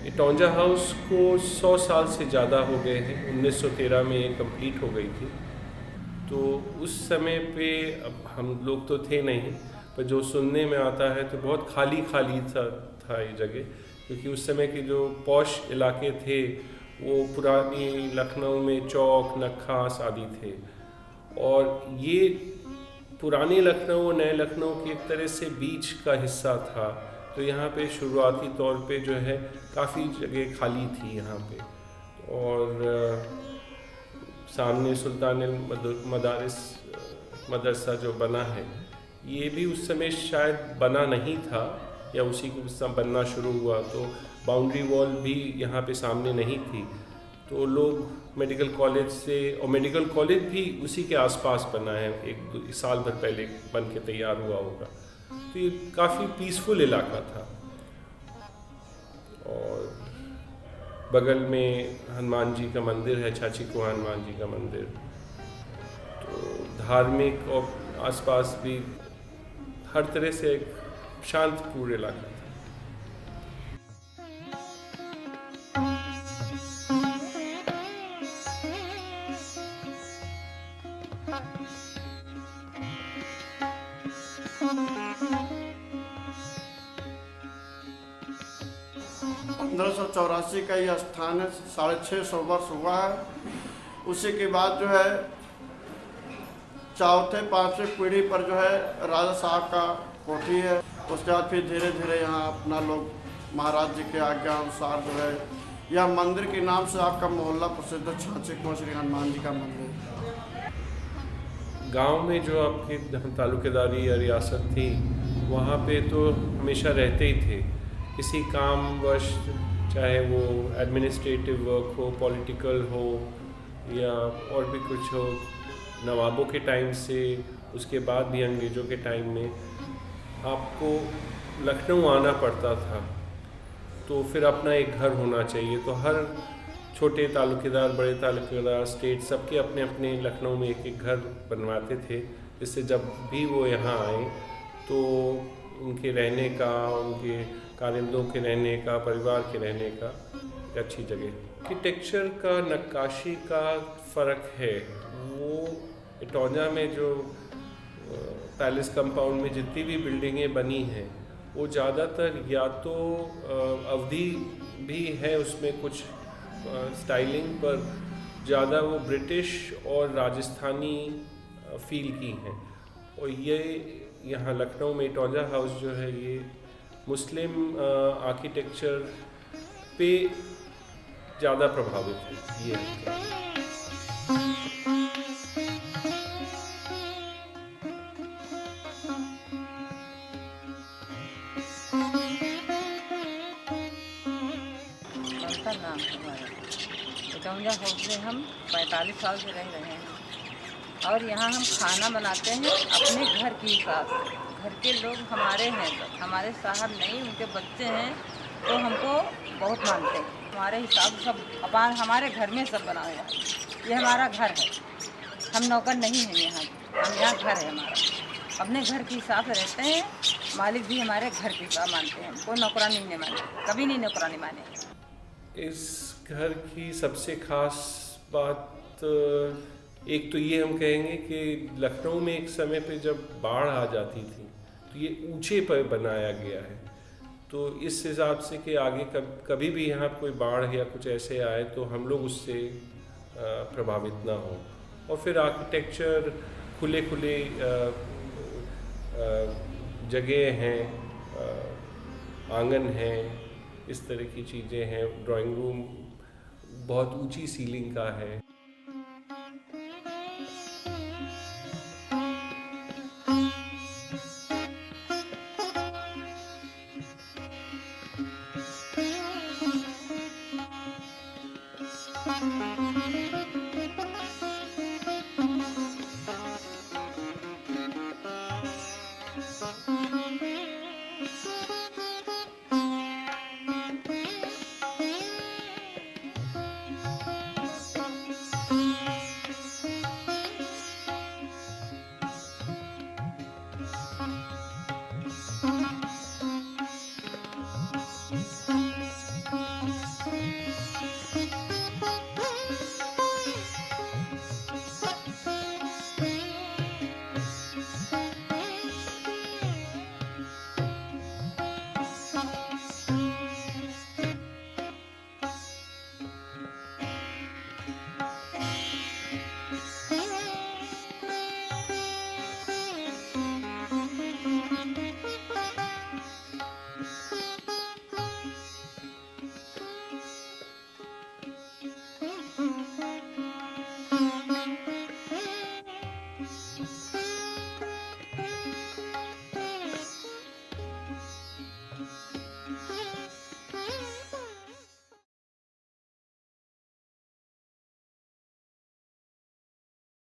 Itaunja house को 100 साल से ज़्यादा हो गए हैं। 1913 में ये कंप्लीट हो गई थी। तो उस समय पे अब हम लोग तो थे नहीं, पर जो सुनने में आता है तो बहुत खाली खाली था ये जगह, क्योंकि उस समय के जो पॉश इलाके थे वो पुरानी लखनऊ में चौक नक्खास आदि थे। और ये पुराने लखनऊ और नए लखनऊ की एक तरह से बीच का हिस्सा था। तो यहाँ पे शुरुआती तौर पे जो है काफ़ी जगह खाली थी यहाँ पे। और सामने सुल्तान मदारिस मदरसा जो बना है, ये भी उस समय शायद बना नहीं था या उसी को सब बनना शुरू हुआ। तो बाउंड्री वॉल भी यहाँ पे सामने नहीं थी। तो लोग मेडिकल कॉलेज से, और मेडिकल कॉलेज भी उसी के आसपास बना है, एक साल भर पहले बन के तैयार हुआ होगा। तो ये काफ़ी पीसफुल इलाका था। और बगल में हनुमान जी का मंदिर है, छाछी कुआं हनुमान जी का मंदिर। तो धार्मिक और आसपास भी हर तरह से एक शांतपूर्ण इलाका था। पंद्रह सौ चौरासी का यह स्थान है, 650 वर्ष हुआ है। उसी के बाद जो है चौथे पांचवें पीढ़ी पर जो है राजा साहब का कोठी है। उसके बाद फिर धीरे धीरे यहाँ अपना लोग महाराज जी के आज्ञा अनुसार जो है यह मंदिर के नाम से आपका मोहल्ला प्रसिद्ध है, छाछी कुआं श्री हनुमान जी का मंदिर। गांव में जो आपकी तालुकेदारी या रियासत थी, वहाँ पे तो हमेशा रहते ही थे। किसी कामवश, चाहे वो एडमिनिस्ट्रेटिव वर्क हो, पॉलिटिकल हो या और भी कुछ हो, नवाबों के टाइम से, उसके बाद भी अंग्रेज़ों के टाइम में आपको लखनऊ आना पड़ता था। तो फिर अपना एक घर होना चाहिए। तो हर छोटे तालुकेदार, बड़े तालुकेदार, स्टेट, सबके अपने अपने लखनऊ में एक एक घर बनवाते थे, जिससे जब भी वो यहाँ आए तो उनके रहने का, उनके कारिंदों के रहने का, परिवार के रहने का अच्छी जगह। आर्किटेक्चर का, नक्काशी का फ़र्क है। वो इटौंजा में जो पैलेस कंपाउंड में जितनी भी बिल्डिंगें बनी हैं, वो ज़्यादातर या तो अवधि भी है उसमें कुछ स्टाइलिंग, पर ज़्यादा वो ब्रिटिश और राजस्थानी फील की हैं। और ये यहाँ लखनऊ में इटौंजा हाउस जो है, ये मुस्लिम आर्किटेक्चर पे ज़्यादा प्रभावित है। ये नाम हमारा इटौंजा हाउस में हम 45 साल से रह रहे हैं। और यहाँ हम खाना बनाते हैं अपने घर के हिसाब से। घर के लोग हमारे हैं, सब हमारे साहब नहीं, उनके बच्चे हैं, तो हमको बहुत मानते हैं। हमारे हिसाब से सब अपन हमारे घर में सब बनाया है। ये हमारा घर है, हम नौकर नहीं हैं यहाँ। हम यहाँ घर है हमारा, अपने घर के हिसाब से रहते हैं। मालिक भी हमारे घर के हिसाब मानते हैं, कोई नौकरानी नहीं माने, कभी नहीं नौकरानी माने। इस घर की सबसे ख़ास बात एक तो ये हम कहेंगे कि लखनऊ में एक समय पे जब बाढ़ आ जाती थी तो ये ऊंचे पर बनाया गया है। तो इस हिसाब से कि आगे कभी भी यहाँ कोई बाढ़ या कुछ ऐसे आए तो हम लोग उससे प्रभावित ना हो। और फिर आर्किटेक्चर, खुले खुले जगह हैं, आंगन हैं, इस तरह की चीज़ें हैं। ड्राइंग रूम बहुत ऊंची सीलिंग का है।